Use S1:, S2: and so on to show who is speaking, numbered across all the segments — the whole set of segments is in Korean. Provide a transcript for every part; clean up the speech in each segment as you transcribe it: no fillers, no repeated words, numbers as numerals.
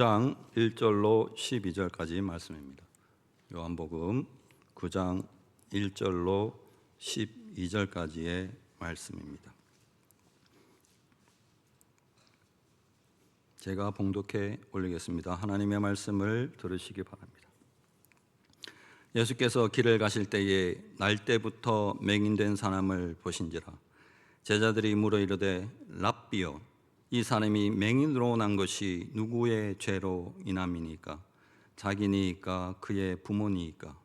S1: 9장 1절로 12절까지 말씀입니다. 요한복음 9장 1절로 12절까지의 말씀입니다. 제가 봉독해 올리겠습니다. 하나님의 말씀을 들으시기 바랍니다. 예수께서 길을 가실 때에 날때부터 맹인된 사람을 보신지라. 제자들이 물어 이르되 랍비여, 이 사람이 맹인으로 난 것이 누구의 죄로 인함이니까? 자기니까 그의 부모니까?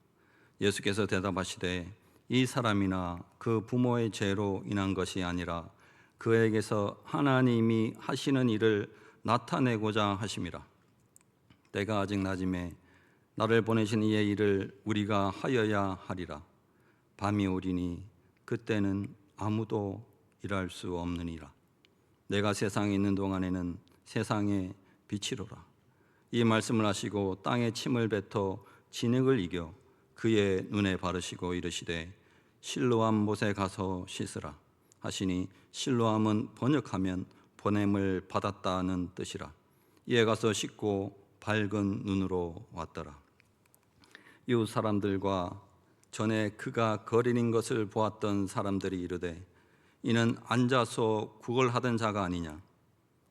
S1: 예수께서 대답하시되 이 사람이나 그 부모의 죄로 인한 것이 아니라 그에게서 하나님이 하시는 일을 나타내고자 하심이라. 때가 아직 낮음에 나를 보내신 이의 일을 우리가 하여야 하리라. 밤이 오리니 그때는 아무도 일할 수 없느니라. 내가 세상에 있는 동안에는 세상의 빛이로라. 이 말씀을 하시고 땅에 침을 뱉어 진흙을 이겨 그의 눈에 바르시고 이르시되 실로암 못에 가서 씻으라 하시니, 실로암은 번역하면 보냄을 받았다는 뜻이라. 이에 가서 씻고 밝은 눈으로 왔더라. 이웃 사람들과 전에 그가 거리는 것을 보았던 사람들이 이르되 이는 앉아서 구걸하던 자가 아니냐?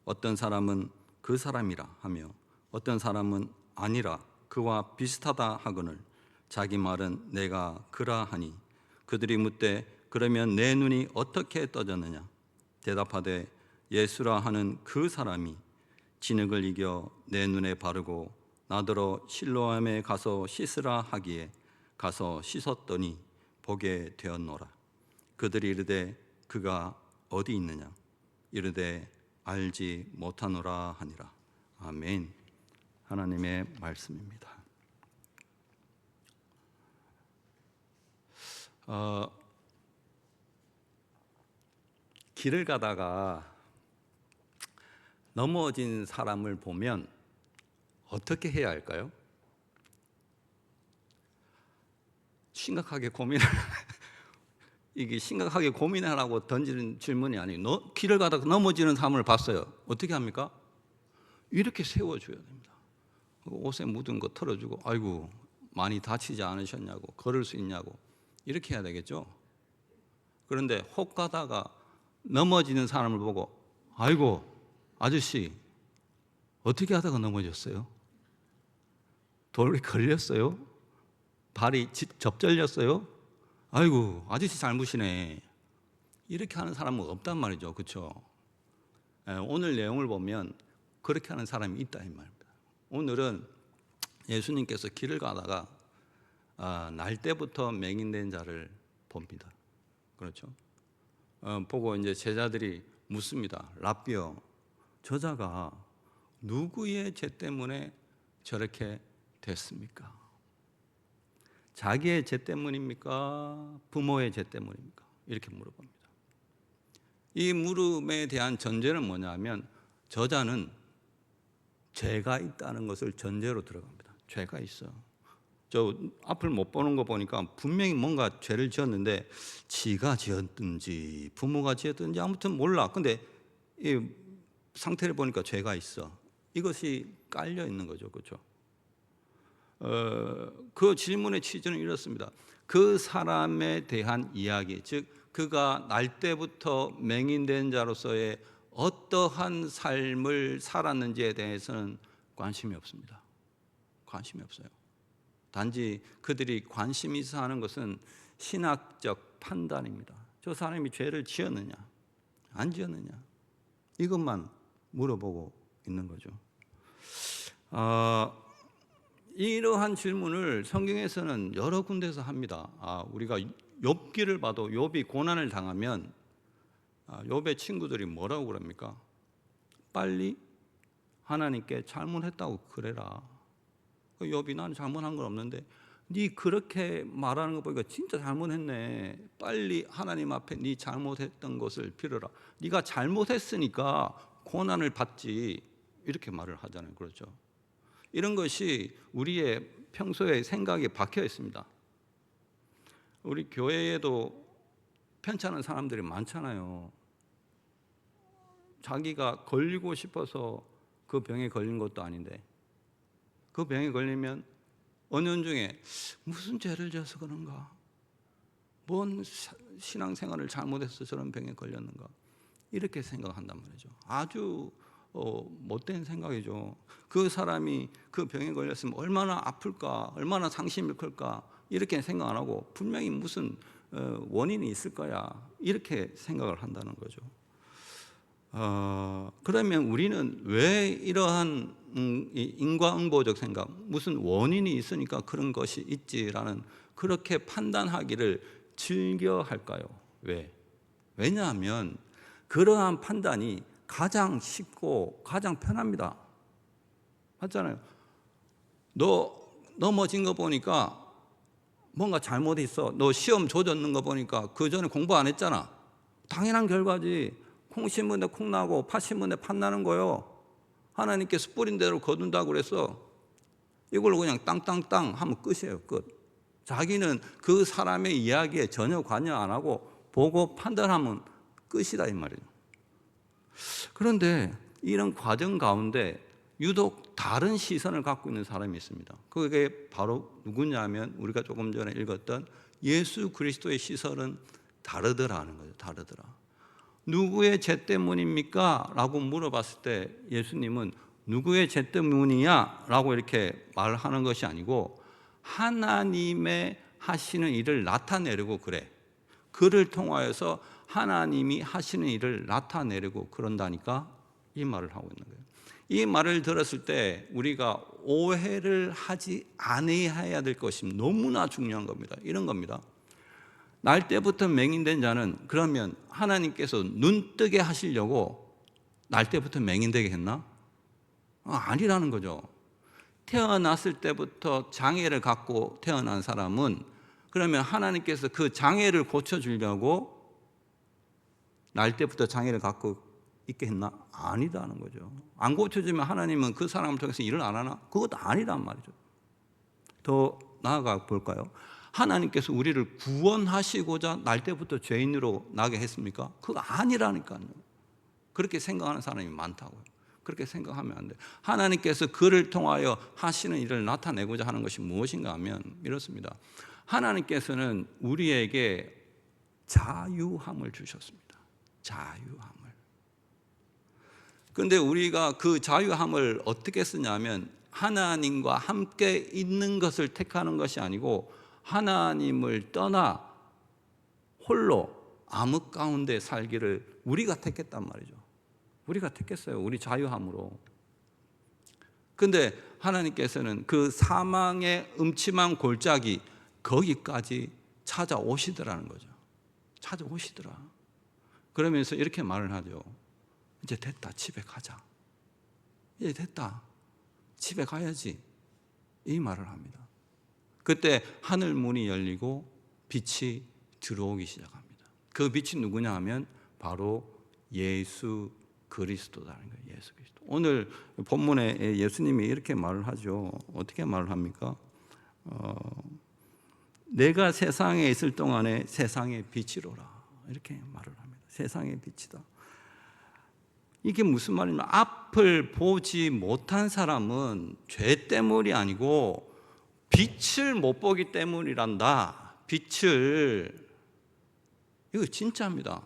S1: 어떤 사람은 그 사람이라 하며 어떤 사람은 아니라 그와 비슷하다 하거늘 자기 말은 내가 그라 하니, 그들이 묻되 그러면 내 눈이 어떻게 떠졌느냐? 대답하되 예수라 하는 그 사람이 진흙을 이겨 내 눈에 바르고 나더러 실로암에 가서 씻으라 하기에 가서 씻었더니 보게 되었노라. 그들이 이르되 그가 어디 있느냐? 이르되 알지 못하노라 하니라. 아멘. 하나님의 말씀입니다. 길을 가다가 넘어진 사람을 보면 어떻게 해야 할까요? 심각하게 이게 심각하게 고민하라고 던지는 질문이 아니에요. 길을 가다가 넘어지는 사람을 봤어요. 어떻게 합니까? 이렇게 세워줘야 됩니다. 옷에 묻은 거 털어주고, 아이고 많이 다치지 않으셨냐고, 걸을 수 있냐고, 이렇게 해야 되겠죠. 그런데 혹 가다가 넘어지는 사람을 보고, 아이고 아저씨 어떻게 하다가 넘어졌어요? 돌에 걸렸어요? 발이 접절렸어요? 아이고 아저씨 잘못이네, 이렇게 하는 사람은 없단 말이죠. 그렇죠? 오늘 내용을 보면 그렇게 하는 사람이 있다 이 말입니다. 오늘은 예수님께서 길을 가다가 날 때부터 맹인된 자를 봅니다. 그렇죠? 보고 이제 제자들이 묻습니다. 랍비여, 저자가 누구의 죄 때문에 저렇게 됐습니까? 자기의 죄 때문입니까? 부모의 죄 때문입니까? 이렇게 물어봅니다. 이 물음에 대한 전제는 뭐냐면 저자는 죄가 있다는 것을 전제로 들어갑니다. 죄가 있어. 저 앞을 못 보는 거 보니까 분명히 뭔가 죄를 지었는데 지가 지었든지 부모가 지었든지 아무튼 몰라. 근데 이 상태를 보니까 죄가 있어. 이것이 깔려 있는 거죠. 그렇죠? 그 질문의 취지는 이렇습니다. 그 사람에 대한 이야기, 즉 그가 날 때부터 맹인된 자로서의 어떠한 삶을 살았는지에 대해서는 관심이 없습니다. 관심이 없어요. 단지 그들이 관심이 있어 하는 것은 신학적 판단입니다. 저 사람이 죄를 지었느냐 안 지었느냐, 이것만 물어보고 있는 거죠. 이러한 질문을 성경에서는 여러 군데서 합니다. 우리가 욥기를 봐도 욥이 고난을 당하면 욥의 친구들이 뭐라고 그럽니까? 빨리 하나님께 잘못했다고 그래라. 욥이 나는 잘못한 건 없는데 네 그렇게 말하는 거 보니까 진짜 잘못했네. 빨리 하나님 앞에 네 잘못했던 것을 빌어라. 네가 잘못했으니까 고난을 받지, 이렇게 말을 하잖아요. 그렇죠? 이런 것이 우리의 평소에 생각에 박혀 있습니다. 우리 교회에도 편찮은 사람들이 많잖아요. 자기가 걸리고 싶어서 그 병에 걸린 것도 아닌데 그 병에 걸리면 은연중에 무슨 죄를 져서 그런가? 뭔 신앙생활을 잘못해서 저런 병에 걸렸는가? 이렇게 생각한단 말이죠. 아주 못된 생각이죠. 그 사람이 그 병에 걸렸으면 얼마나 아플까, 얼마나 상심이 클까 이렇게 생각 안 하고 분명히 무슨 원인이 있을 거야 이렇게 생각을 한다는 거죠. 그러면 우리는 왜 이러한 인과응보적 생각, 무슨 원인이 있으니까 그런 것이 있지라는 그렇게 판단하기를 즐겨 할까요? 왜? 왜냐하면 그러한 판단이 가장 쉽고 가장 편합니다. 맞잖아요. 너 넘어진 거 보니까 뭔가 잘못 있어. 너 시험 조졌는 거 보니까 그 전에 공부 안 했잖아. 당연한 결과지. 콩 심은 데 콩 나고 팥 심은 데 팥 나는 거요. 하나님께서 뿌린 대로 거둔다고 그래서 이걸로 그냥 땅땅땅 하면 끝이에요. 끝. 자기는 그 사람의 이야기에 전혀 관여 안 하고 보고 판단하면 끝이다 이 말이에요. 그런데 이런 과정 가운데 유독 다른 시선을 갖고 있는 사람이 있습니다. 그게 바로 누구냐면 우리가 조금 전에 읽었던 예수 그리스도의 시선은 다르더라 하는 거죠. 다르더라. 누구의 죄 때문입니까? 라고 물어봤을 때 예수님은 누구의 죄 때문이야? 라고 이렇게 말하는 것이 아니고 하나님의 하시는 일을 나타내려고 그래. 그를 통하여서 하나님이 하시는 일을 나타내려고 그런다니까 이 말을 하고 있는 거예요. 이 말을 들었을 때 우리가 오해를 하지 않아야 될 것이 너무나 중요한 겁니다. 이런 겁니다. 날 때부터 맹인된 자는 그러면 하나님께서 눈뜨게 하시려고 날 때부터 맹인되게 했나? 아니라는 거죠. 태어났을 때부터 장애를 갖고 태어난 사람은 그러면 하나님께서 그 장애를 고쳐주려고 날 때부터 장애를 갖고 있게 했나? 아니다는 거죠. 안 고쳐주면 하나님은 그 사람을 통해서 일을 안 하나? 그것도 아니란 말이죠. 더 나아가 볼까요? 하나님께서 우리를 구원하시고자 날 때부터 죄인으로 나게 했습니까? 그거 아니라니까요. 그렇게 생각하는 사람이 많다고요. 그렇게 생각하면 안 돼요. 하나님께서 그를 통하여 하시는 일을 나타내고자 하는 것이 무엇인가 하면 이렇습니다. 하나님께서는 우리에게 자유함을 주셨습니다. 자유함을. 그런데 우리가 그 자유함을 어떻게 쓰냐면 하나님과 함께 있는 것을 택하는 것이 아니고 하나님을 떠나 홀로 암흑 가운데 살기를 우리가 택했단 말이죠. 우리가 택했어요. 우리 자유함으로. 그런데 하나님께서는 그 사망의 음침한 골짜기 거기까지 찾아오시더라는 거죠. 찾아오시더라. 그러면서 이렇게 말을 하죠. 이제 됐다. 집에 가자. 이제 됐다. 집에 가야지. 이 말을 합니다. 그때 하늘 문이 열리고 빛이 들어오기 시작합니다. 그 빛이 누구냐 하면 바로 예수 그리스도라는 거예요. 예수 그리스도. 오늘 본문에 예수님이 이렇게 말을 하죠. 어떻게 말을 합니까? 내가 세상에 있을 동안에 세상의 빛이로라. 이렇게 말을 합니다. 세상의 빛이다. 이게 무슨 말이냐면 앞을 보지 못한 사람은 죄 때문이 아니고 빛을 못 보기 때문이란다. 빛을. 이거 진짜입니다.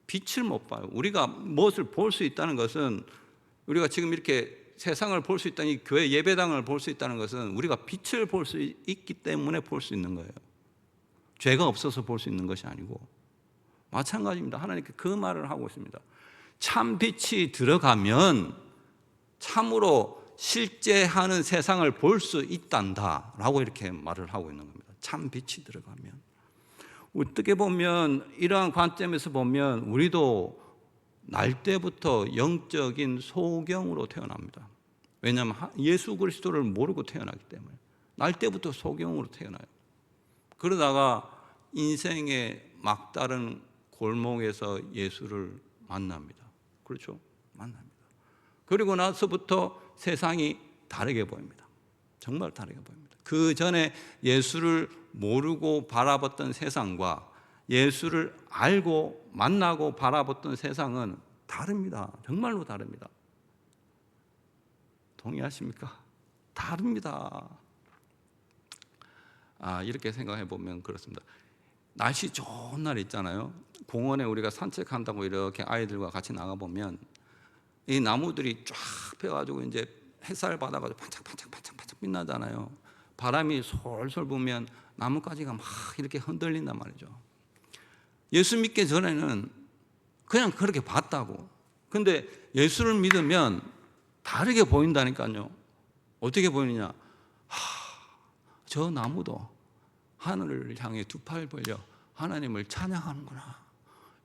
S1: 빛을 못 봐요. 우리가 무엇을 볼 수 있다는 것은 우리가 지금 이렇게 세상을 볼 수 있다는 이 교회 예배당을 볼 수 있다는 것은 우리가 빛을 볼 수 있기 때문에 볼 수 있는 거예요. 죄가 없어서 볼 수 있는 것이 아니고 마찬가지입니다. 하나님께 그 말을 하고 있습니다. 참 빛이 들어가면 참으로 실제하는 세상을 볼 수 있단다 라고 이렇게 말을 하고 있는 겁니다. 참 빛이 들어가면. 어떻게 보면 이러한 관점에서 보면 우리도 날 때부터 영적인 소경으로 태어납니다. 왜냐하면 예수 그리스도를 모르고 태어나기 때문에 날 때부터 소경으로 태어나요. 그러다가 인생의 막다른 골목에서 예수를 만납니다. 그렇죠? 만납니다. 그리고 나서부터 세상이 다르게 보입니다. 정말 다르게 보입니다. 그 전에 예수를 모르고 바라봤던 세상과 예수를 알고 만나고 바라봤던 세상은 다릅니다. 정말로 다릅니다. 동의하십니까? 다릅니다. 이렇게 생각해 보면 그렇습니다. 날씨 좋은 날 있잖아요. 공원에 우리가 산책한다고 이렇게 아이들과 같이 나가 보면 이 나무들이 쫙 펴가지고 이제 햇살 받아가지고 반짝반짝 빛나잖아요. 바람이 솔솔 불면 나뭇가지가 막 이렇게 흔들린단 말이죠. 예수 믿기 전에는 그냥 그렇게 봤다고. 근데 예수를 믿으면 다르게 보인다니까요. 어떻게 보이느냐? 저 나무도 하늘을 향해 두 팔 벌려 하나님을 찬양하는구나,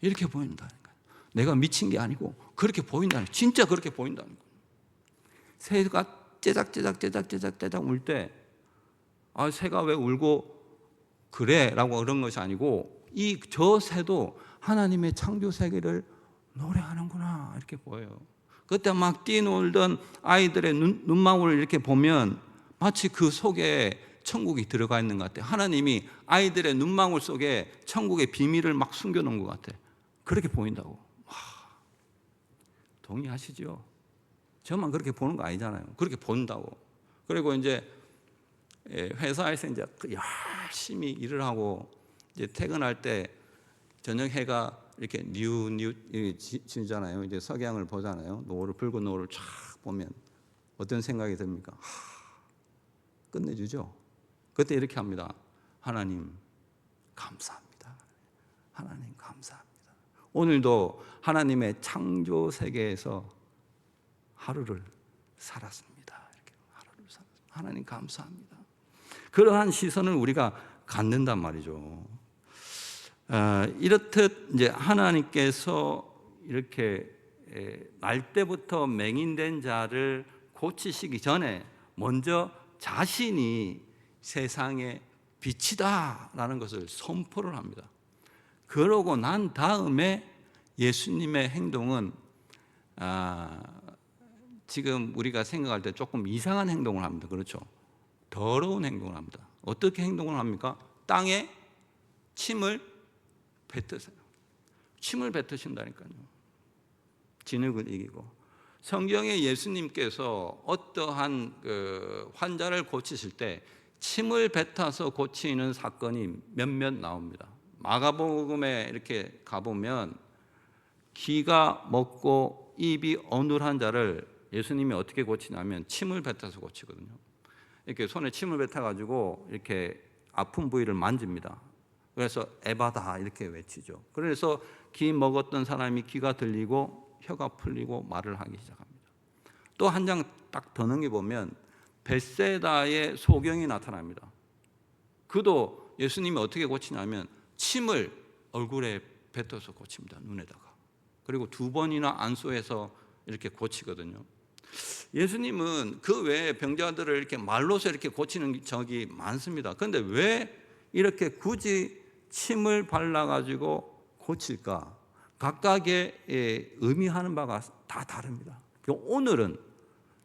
S1: 이렇게 보인다니까요. 내가 미친 게 아니고 그렇게 보인다니까요. 진짜 그렇게 보인다니까요. 새가 째작째작 울 때 새가 왜 울고 그래? 라고 그런 것이 아니고 저 새도 하나님의 창조 세계를 노래하는구나, 이렇게 보여요. 그때 막 뛰놀던 아이들의 눈망울을 이렇게 보면 마치 그 속에 천국이 들어가 있는 것 같아요. 하나님이 아이들의 눈망울 속에 천국의 비밀을 막 숨겨놓은 것 같아요. 그렇게 보인다고. 동의하시죠? 저만 그렇게 보는 거 아니잖아요. 그렇게 본다고. 그리고 이제 회사에서 이제 열심히 일을 하고 이제 퇴근할 때 저녁 해가 이렇게 뉘우 지잖아요. 이제 석양을 보잖아요. 붉은 노을을 쫙 보면 어떤 생각이 듭니까? 끝내주죠. 그때 이렇게 합니다. 하나님 감사합니다. 하나님 감사합니다. 오늘도 하나님의 창조 세계에서 하루를 살았습니다. 이렇게 하루를 살았습니다. 하나님 감사합니다. 그러한 시선을 우리가 갖는단 말이죠. 이렇듯 이제 하나님께서 이렇게 날 때부터 맹인된 자를 고치시기 전에 먼저 자신이 세상의 빛이다라는 것을 선포를 합니다. 그러고 난 다음에 예수님의 행동은 지금 우리가 생각할 때 조금 이상한 행동을 합니다. 그렇죠? 더러운 행동을 합니다. 어떻게 행동을 합니까? 땅에 침을 뱉으세요. 침을 뱉으신다니까요. 진흙을 이기고. 성경에 예수님께서 어떠한 환자를 고치실 때 침을 뱉어서 고치는 사건이 몇몇 나옵니다. 마가복음에 이렇게 가보면 귀가 먹고 입이 어눌한 자를 예수님이 어떻게 고치냐면 침을 뱉어서 고치거든요. 이렇게 손에 침을 뱉어가지고 이렇게 아픈 부위를 만집니다. 그래서 에바다 이렇게 외치죠. 그래서 귀 먹었던 사람이 귀가 들리고 혀가 풀리고 말을 하기 시작합니다. 또 한 장 딱 더 넘겨보면 벳세다의 소경이 나타납니다. 그도 예수님이 어떻게 고치냐면 침을 얼굴에 뱉어서 고칩니다. 눈에다가. 그리고 2번이나 안수해서 이렇게 고치거든요. 예수님은 그 외에 병자들을 이렇게 말로서 이렇게 고치는 적이 많습니다. 그런데 왜 이렇게 굳이 침을 발라가지고 고칠까? 각각의 의미하는 바가 다 다릅니다. 오늘은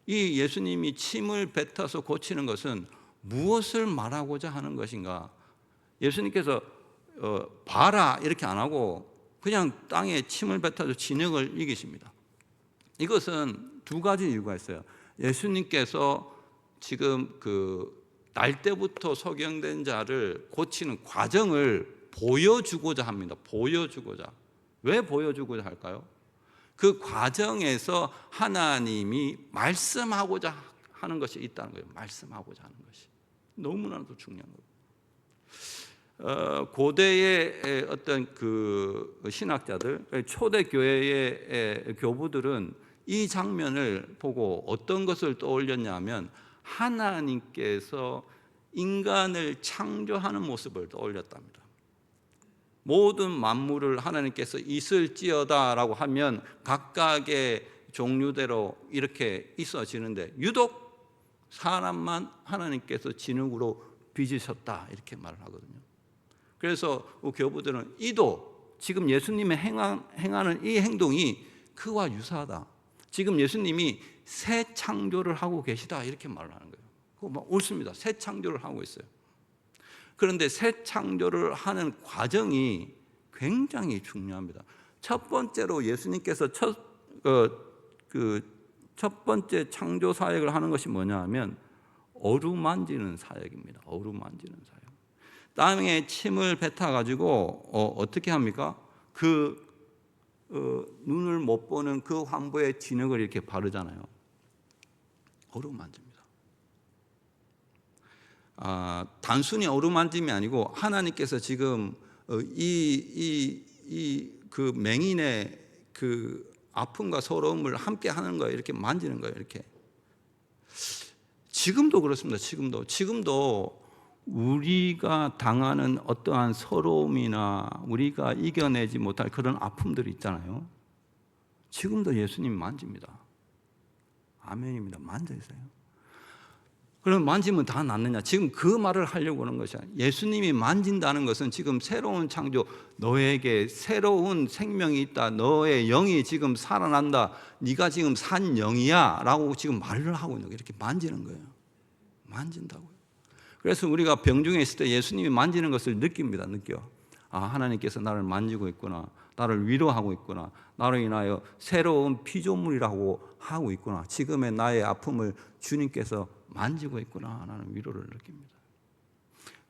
S1: 이 예수님이 침을 뱉어서 고치는 것은 무엇을 말하고자 하는 것인가? 예수님께서 봐라 이렇게 안 하고 그냥 땅에 침을 뱉어서 진흙을 이기십니다. 이것은 두 가지 이유가 있어요. 예수님께서 지금 날 때부터 소경된 자를 고치는 과정을 보여주고자 합니다. 보여주고자. 왜 보여주고자 할까요? 그 과정에서 하나님이 말씀하고자 하는 것이 있다는 거예요. 말씀하고자 하는 것이. 너무나도 중요한 거예요. 고대의 어떤 신학자들, 초대 교회의 교부들은 이 장면을 보고 어떤 것을 떠올렸냐면 하나님께서 인간을 창조하는 모습을 떠올렸답니다. 모든 만물을 하나님께서 있을지어다라고 하면 각각의 종류대로 이렇게 있어지는데 유독 사람만 하나님께서 진흙으로 빚으셨다 이렇게 말을 하거든요. 그래서 교부들은 이도 지금 예수님의 행하는 이 행동이 그와 유사하다. 지금 예수님이 새 창조를 하고 계시다 이렇게 말을 하는 거예요. 그거 옳습니다. 새 창조를 하고 있어요. 그런데 새 창조를 하는 과정이 굉장히 중요합니다. 첫 번째로 예수님께서 첫 번째 창조 사역을 하는 것이 뭐냐 하면 어루만지는 사역입니다. 어루만지는 사역. 땅에 침을 뱉어가지고 어떻게 합니까? 눈을 못 보는 그 환부의 진흙을 이렇게 바르잖아요. 어루만집니다. 단순히 어루만짐이 아니고 하나님께서 지금 그 맹인의 그 아픔과 서러움을 함께 하는 거예요. 이렇게 만지는 거예요. 이렇게. 지금도 그렇습니다. 지금도 우리가 당하는 어떠한 서러움이나 우리가 이겨내지 못할 그런 아픔들이 있잖아요. 지금도 예수님이 만집니다. 아멘입니다. 만져 있어요. 그럼 만지면 다 낫느냐? 지금 그 말을 하려고 하는 것이야. 예수님이 만진다는 것은 지금 새로운 창조, 너에게 새로운 생명이 있다. 너의 영이 지금 살아난다. 네가 지금 산 영이야 라고 지금 말을 하고 있는 거예요. 이렇게 만지는 거예요. 만진다고요. 그래서 우리가 병중에 있을 때 예수님이 만지는 것을 느낍니다. 느껴. 하나님께서 나를 만지고 있구나. 나를 위로하고 있구나. 나로 인하여 새로운 피조물이라고 하고 있구나. 지금의 나의 아픔을 주님께서 만지고 있구나 라는 위로를 느낍니다.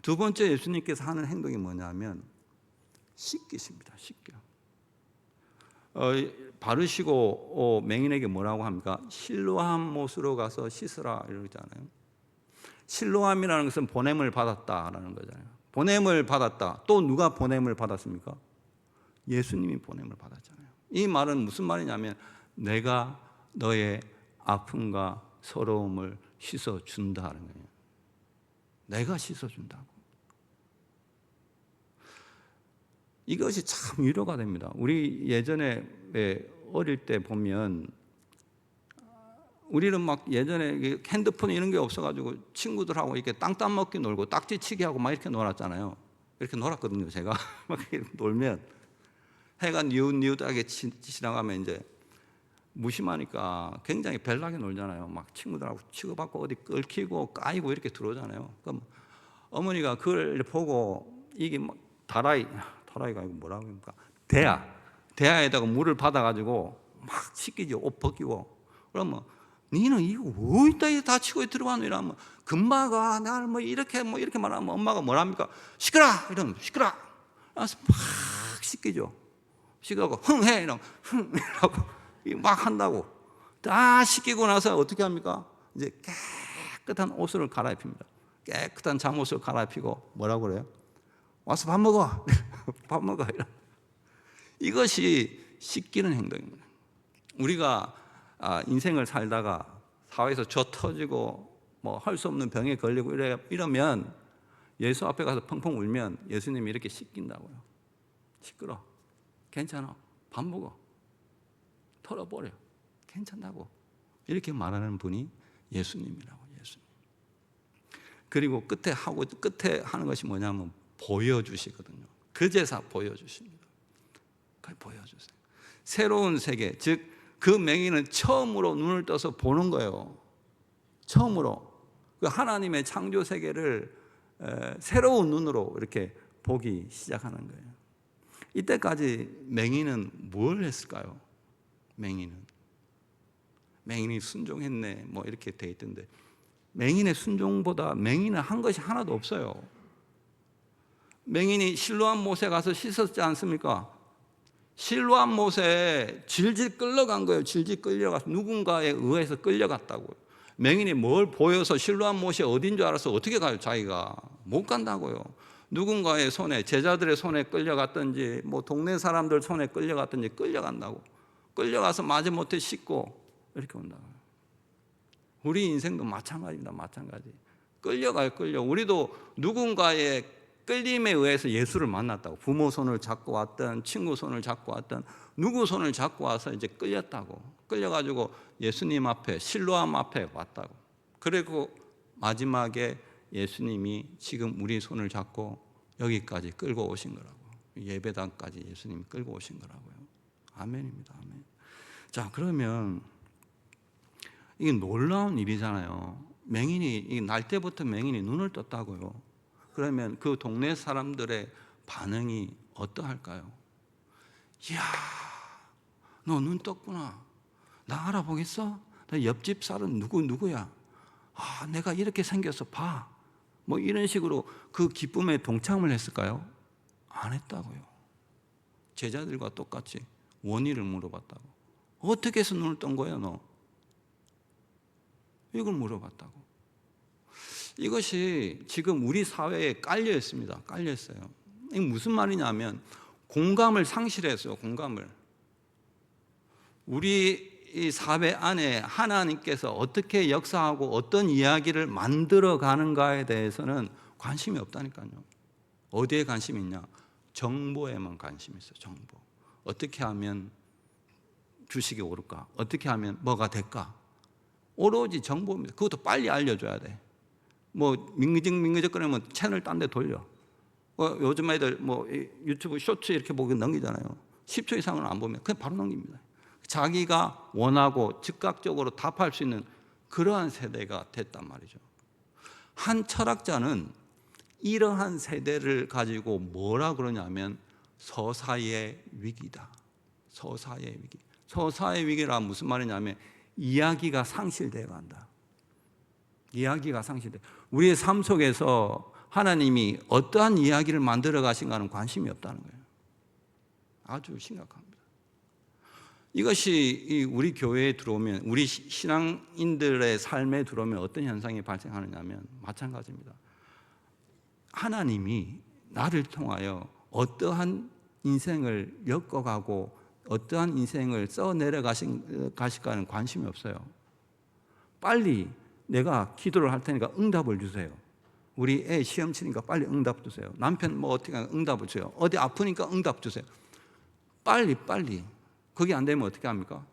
S1: 두 번째 예수님께서 하는 행동이 뭐냐면 씻기십니다. 씻겨. 바르시고 맹인에게 뭐라고 합니까? 실로암 못으로 가서 씻으라 이러잖아요. 실로암이라는 것은 보냄을 받았다라는 거잖아요. 보냄을 받았다. 또 누가 보냄을 받았습니까? 예수님이 보냄을 받았잖아요. 이 말은 무슨 말이냐면 내가 너의 아픔과 서러움을 씻어준다는 거예요. 내가 씻어준다고. 이것이 참 위로가 됩니다. 우리 예전에 어릴 때 보면 우리는 막 예전에 핸드폰 이런 게 없어가지고 친구들하고 이렇게 땅 따먹기 놀고 딱지치기 하고 막 이렇게 놀았잖아요. 이렇게 놀았거든요. 제가 막 이렇게 놀면 해가 뉘웃뉘웃하게 지나가면 이제 무심하니까 굉장히 별나게 놀잖아요. 막 친구들하고 치고받고 어디 끓히고 까이고 이렇게 들어오잖아요. 그럼 어머니가 그걸 보고 이게 막 다라이가 아니고 뭐라고 합니까? 대야에다가 물을 받아가지고 막 씻기죠. 옷 벗기고. 그러면 니는 이거 어디다 다치고 들어가노? 이러면 금마가 나를 뭐 이렇게 말하면 엄마가 뭐랍니까? 시끄라! 이러면 시끄라! 그래서 막 씻기죠. 씻기고 흥해! 이러면 흥이라고 막 한다고. 다 씻기고 나서 어떻게 합니까? 이제 깨끗한 옷을 갈아입힙니다. 깨끗한 잠옷을 갈아입히고 뭐라고 그래요? 와서 밥 먹어. 밥 먹어. 이것이 씻기는 행동입니다. 우리가 인생을 살다가 사회에서 져 터지고 뭐 할 수 없는 병에 걸리고 이러면 예수 앞에 가서 펑펑 울면 예수님이 이렇게 씻긴다고요. 시끄러. 괜찮아. 밥 먹어. 털어버려. 괜찮다고. 이렇게 말하는 분이 예수님이라고. 예수님. 그리고 끝에 하는 것이 뭐냐면 보여주시거든요. 그 제사 보여주십니다. 그걸 보여주세요. 새로운 세계, 즉 그 맹인은 처음으로 눈을 떠서 보는 거예요. 처음으로 그 하나님의 창조 세계를 새로운 눈으로 이렇게 보기 시작하는 거예요. 이때까지 맹인은 뭘 했을까요? 맹인이 순종했네 뭐 이렇게 돼 있던데 맹인의 순종보다 맹인은 한 것이 하나도 없어요. 맹인이 실로암 못에 가서 씻었지 않습니까? 실로암 못에 질질 끌려간 거예요. 질질 끌려가서 누군가에 의해서 끌려갔다고요. 맹인이 뭘 보여서 실로암 못이 어딘 줄 알아서 어떻게 가요? 자기가 못 간다고요. 누군가의 손에, 제자들의 손에 끌려갔든지 뭐 동네 사람들 손에 끌려갔든지 끌려간다고. 끌려가서 마지못해 씻고 이렇게 온다고요. 우리 인생도 마찬가지입니다. 마찬가지. 끌려가요. 우리도 누군가의 끌림에 의해서 예수를 만났다고. 부모 손을 잡고 왔던, 친구 손을 잡고 왔던, 누구 손을 잡고 와서 이제 끌렸다고. 끌려가지고 예수님 앞에, 실로암 앞에 왔다고. 그리고 마지막에 예수님이 지금 우리 손을 잡고 여기까지 끌고 오신 거라고. 예배당까지 예수님이 끌고 오신 거라고요. 아멘입니다. 아멘. 자, 그러면 이게 놀라운 일이잖아요. 맹인이 날 때부터 맹인이 눈을 떴다고요. 그러면 그 동네 사람들의 반응이 어떠할까요? 이야, 너 눈 떴구나. 나 알아보겠어? 옆집 살은 누구야? 내가 이렇게 생겨서 봐. 뭐 이런 식으로 그 기쁨에 동참을 했을까요? 안 했다고요. 제자들과 똑같이 원인을 물어봤다고. 어떻게 해서 눈을 뜬 거야 너? 이걸 물어봤다고. 이것이 지금 우리 사회에 깔려 있습니다. 깔려 있어요. 이게 무슨 말이냐면 공감을 상실했어요. 공감을. 우리 이 사회 안에 하나님께서 어떻게 역사하고 어떤 이야기를 만들어 가는가에 대해서는 관심이 없다니까요. 어디에 관심이 있냐? 정보에만 관심이 있어요. 정보. 어떻게 하면 주식이 오를까? 어떻게 하면 뭐가 될까? 오로지 정보입니다. 그것도 빨리 알려줘야 돼. 뭐 민기적 거리면 채널 딴 데 돌려. 요즘 애들 뭐 유튜브 쇼츠 이렇게 보고 넘기잖아요. 10초 이상은 안 보면 그냥 바로 넘깁니다. 자기가 원하고 즉각적으로 답할 수 있는 그러한 세대가 됐단 말이죠. 한 철학자는 이러한 세대를 가지고 뭐라 그러냐면 서사의 위기다. 서사의 위기. 서사의 위기란 무슨 말이냐면 이야기가 상실되어 간다. 이야기가 상실돼. 우리의 삶 속에서 하나님이 어떠한 이야기를 만들어 가신가는 관심이 없다는 거예요. 아주 심각합니다. 이것이 우리 교회에 들어오면, 우리 신앙인들의 삶에 들어오면 어떤 현상이 발생하느냐면 마찬가지입니다. 하나님이 나를 통하여 어떠한 인생을 엮어가고 어떠한 인생을 써내려 가실까는 관심이 없어요. 빨리 내가 기도를 할 테니까 응답을 주세요. 우리 애 시험 치니까 빨리 응답 주세요. 남편 뭐 어떻게 하니까 응답을 줘요. 어디 아프니까 응답 주세요. 빨리. 그게 안 되면 어떻게 합니까?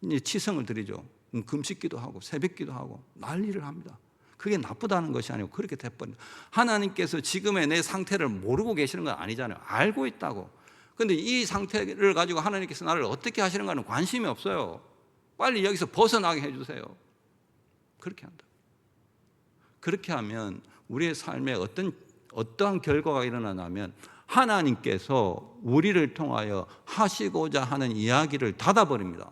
S1: 이제 치성을 드리죠. 금식기도 하고 새벽기도 하고 난리를 합니다. 그게 나쁘다는 것이 아니고 그렇게 돼버린다. 하나님께서 지금의 내 상태를 모르고 계시는 건 아니잖아요. 알고 있다고. 그런데 이 상태를 가지고 하나님께서 나를 어떻게 하시는가는 관심이 없어요. 빨리 여기서 벗어나게 해주세요. 그렇게 한다. 그렇게 하면 우리의 삶에 어떠한 결과가 일어나냐면 하나님께서 우리를 통하여 하시고자 하는 이야기를 닫아버립니다.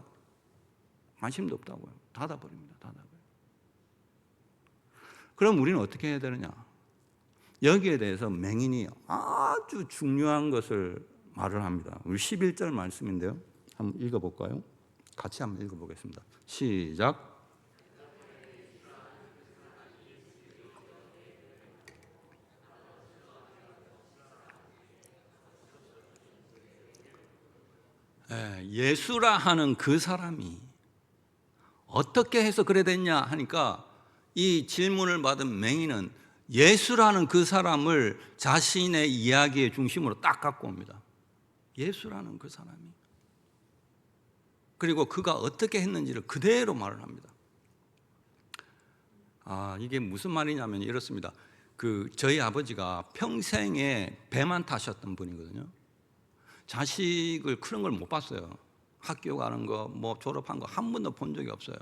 S1: 관심도 없다고요. 닫아버립니다. 그럼 우리는 어떻게 해야 되느냐? 여기에 대해서 맹인이 아주 중요한 것을 말을 합니다. 우리 11절 말씀인데요. 한번 읽어볼까요? 같이 한번 읽어보겠습니다. 시작. 예수라 하는 그 사람이 어떻게 해서 그래 됐냐 하니까 이 질문을 받은 맹인은 예수라는 그 사람을 자신의 이야기의 중심으로 딱 갖고 옵니다. 예수라는 그 사람이. 그리고 그가 어떻게 했는지를 그대로 말을 합니다. 이게 무슨 말이냐면 이렇습니다. 저희 아버지가 평생에 배만 타셨던 분이거든요. 자식을 크는 걸 못 봤어요. 학교 가는 거, 뭐 졸업한 거 한 번도 본 적이 없어요.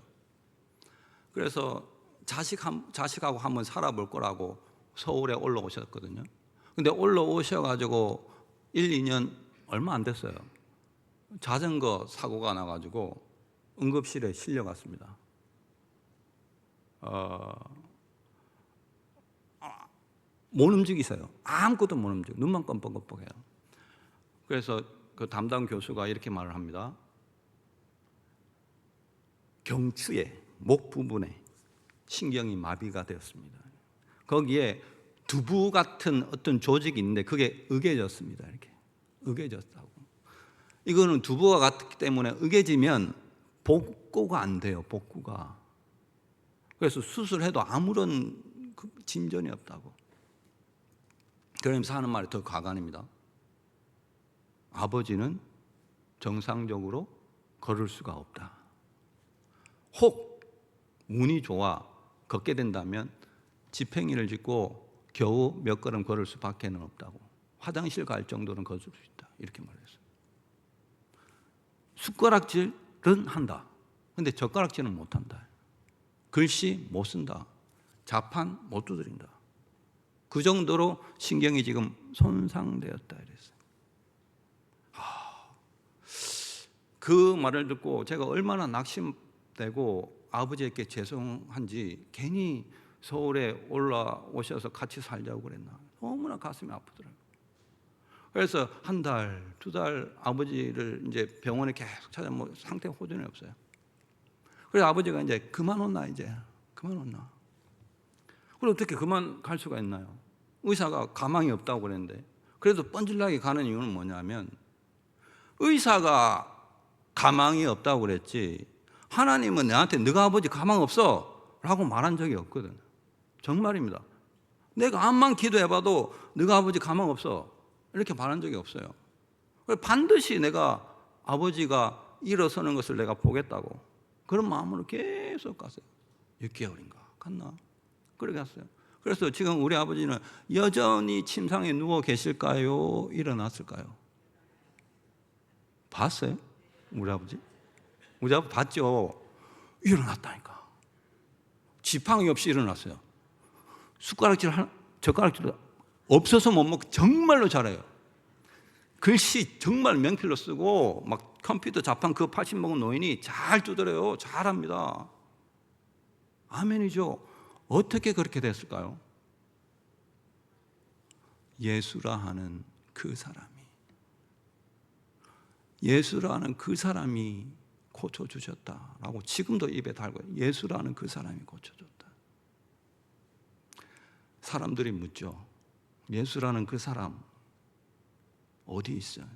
S1: 그래서 자식하고 한번 살아볼 거라고 서울에 올라오셨거든요. 근데 올라오셔가지고 1, 2년 얼마 안 됐어요. 자전거 사고가 나가지고 응급실에 실려갔습니다. 못 움직이세요. 아무것도 못 움직여요. 눈만 껌뻑껌뻑해요. 그래서 그 담당 교수가 이렇게 말을 합니다. 경추에 목 부분에 신경이 마비가 되었습니다. 거기에 두부 같은 어떤 조직이 있는데 그게 으개졌습니다. 이렇게 으개졌다고. 이거는 두부와 같기 때문에 으개지면 복구가 안 돼요. 복구가. 그래서 수술해도 아무런 진전이 없다고. 그러면서 하는 말이 더 가관입니다. 아버지는 정상적으로 걸을 수가 없다. 혹 운이 좋아 걷게 된다면 지팽이를 짚고 겨우 몇 걸음 걸을 수밖에는 없다고. 화장실 갈 정도는 걸을 수 있다. 이렇게 말했어요. 숟가락질은 한다. 근데 젓가락질은 못한다. 글씨 못 쓴다. 자판 못 두드린다. 그 정도로 신경이 지금 손상되었다 이랬어요. 그 말을 듣고 제가 얼마나 낙심되고 아버지에게 죄송한지 괜히 서울에 올라오셔서 같이 살자고 그랬나. 너무나 가슴이 아프더라고요. 그래서 한 달, 두 달 아버지를 이제 병원에 계속 찾아 뭐 상태 호전이 없어요. 그래서 아버지가 이제 그만 온나 이제 그만 온나. 그럼 어떻게 그만 갈 수가 있나요? 의사가 가망이 없다고 그랬는데 그래도 뻔질나게 가는 이유는 뭐냐면 의사가 가망이 없다고 그랬지 하나님은 내한테 너가 아버지 가망 없어 라고 말한 적이 없거든. 정말입니다. 내가 암만 기도해봐도 너가 아버지 가망 없어 이렇게 말한 적이 없어요. 반드시 내가 아버지가 일어서는 것을 내가 보겠다고 그런 마음으로 계속 갔어요. 6개월인가 갔나? 그렇게 갔어요. 그래서 지금 우리 아버지는 여전히 침상에 누워 계실까요? 일어났을까요? 봤어요? 우리 아버지? 우리 아버지 봤죠? 일어났다니까. 지팡이 없이 일어났어요. 젓가락질 없어서 못 먹고 정말로 잘해요. 글씨 정말 명필로 쓰고 막 컴퓨터 자판 그 80 먹은 노인이 잘 두드려요. 잘합니다. 아멘이죠. 어떻게 그렇게 됐을까요? 예수라 하는 그 사람이 고쳐주셨다라고 지금도 입에 달고 예수라는 그 사람이 고쳐줬다. 사람들이 묻죠. 예수라는 그 사람 어디 있어요?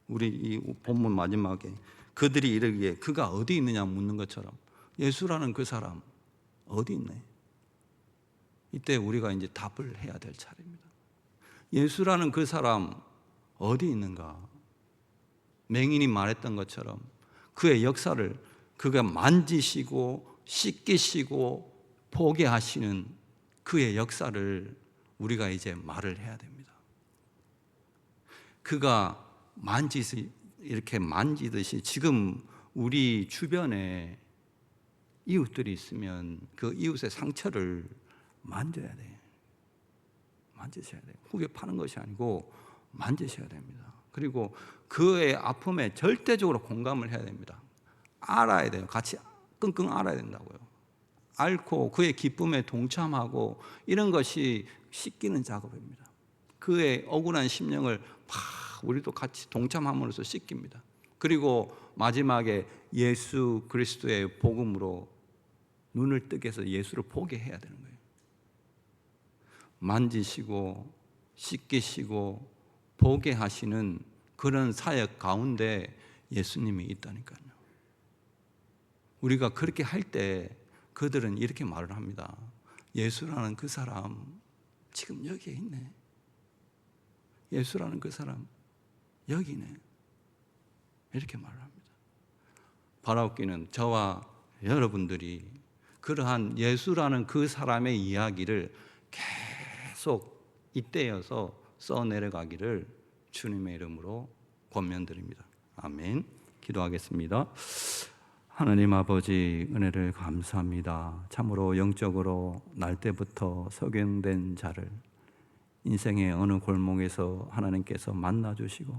S1: 우리 이 본문 마지막에 그들이 이르기에 그가 어디 있느냐 묻는 것처럼 예수라는 그 사람 어디 있네? 이때 우리가 이제 답을 해야 될 차례입니다. 예수라는 그 사람 어디 있는가? 맹인이 말했던 것처럼 그의 역사를 그가 만지시고 씻기시고 보게 하시는 그의 역사를 우리가 이제 말을 해야 됩니다. 그가 이렇게 만지듯이 지금 우리 주변에 이웃들이 있으면 그 이웃의 상처를 만져야 돼요. 만지셔야 돼요. 후벼 파는 것이 아니고 만지셔야 됩니다. 그리고 그의 아픔에 절대적으로 공감을 해야 됩니다. 알아야 돼요. 같이 끙끙 알아야 된다고요. 앓고 그의 기쁨에 동참하고 이런 것이 씻기는 작업입니다. 그의 억울한 심령을 우리도 같이 동참함으로써 씻깁니다. 그리고 마지막에 예수 그리스도의 복음으로 눈을 뜨게 해서 예수를 보게 해야 되는 거예요. 만지시고 씻기시고 보게 하시는 그런 사역 가운데 예수님이 있다니까요. 우리가 그렇게 할 때 그들은 이렇게 말을 합니다. 예수라는 그 사람 지금 여기에 있네. 예수라는 그 사람 여기 있네. 이렇게 말을 합니다. 바라옵기는 저와 여러분들이 그러한 예수라는 그 사람의 이야기를 계속 잇대어서 써내려가기를 주님의 이름으로 권면드립니다. 아멘. 기도하겠습니다. 하나님 아버지 은혜를 감사합니다. 참으로 영적으로 날 때부터 석영된 자를 인생의 어느 골목에서 하나님께서 만나주시고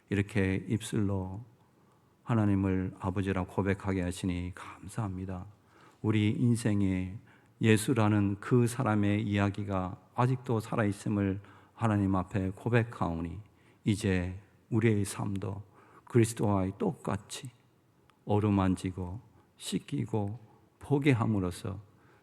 S1: 이렇게 입술로 하나님을 아버지라 고백하게 하시니 감사합니다. 우리 인생에 예수라는 그 사람의 이야기가 아직도 살아있음을 하나님 앞에 고백하오니 이제 우리의 삶도 그리스도와 똑같이 어루만지고 씻기고 보게 함으로써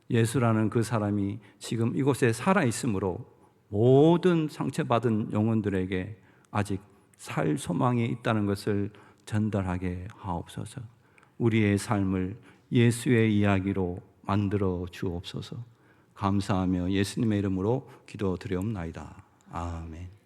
S1: 예수라는 그 사람이 지금 이곳에 살아있으므로 모든 상처받은 영혼들에게 아직 살 소망이 있다는 것을 전달하게 하옵소서. 우리의 삶을 예수의 이야기로 만들어 주옵소서. 감사하며 예수님의 이름으로 기도드리옵나이다. 아멘.